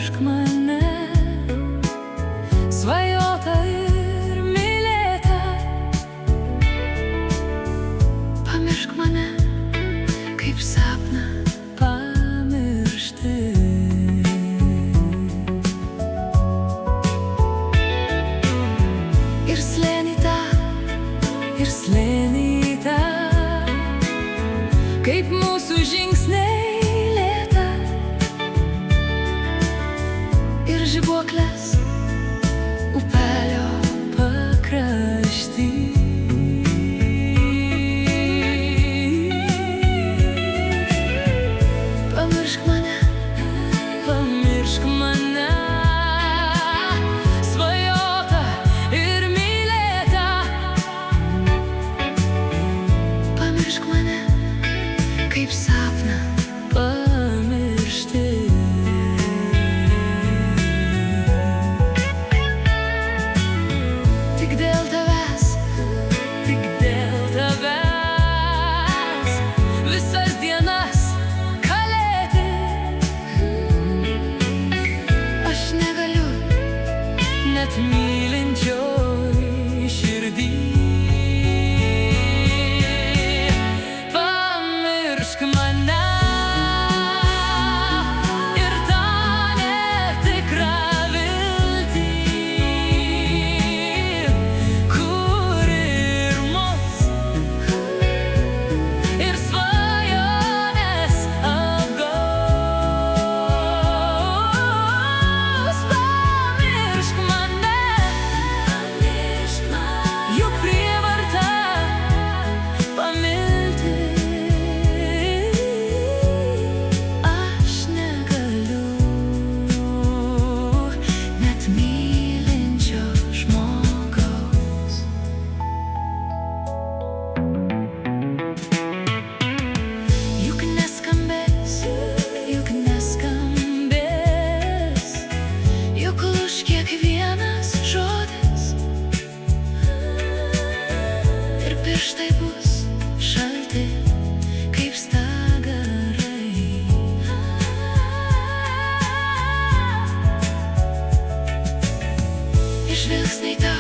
pamiršk mane, svajota ir mylėta. Pamiršk mane, kaip sapną pamiršti. Ir slėnį tą, ir slėnį tą, kaip mūsų žingsniai lėta. Ir žibuoklės upelio pakrašty. Pamiršk mane, pamiršk mane, svajota ir mylėta. Pamiršk mane, kaip sapną pamiršti. Tik dėl tavęs, tik dėl tavęs, visas dienas kalėti. Aš negaliu, net mylinčioj širdį. Pamiršk mane ir tą netikrą viltį, kur ir mus, ir svajonės apgaus. Pamiršk mane, juk prievarta pamilti. Aš negaliu, net mylinčio žmogaus. Juk neskambės, juk neskambės, juk lūš kiekvienas žodis. Ir pirštai bus šalti kaip stagarai. Ir žvilgsniai tau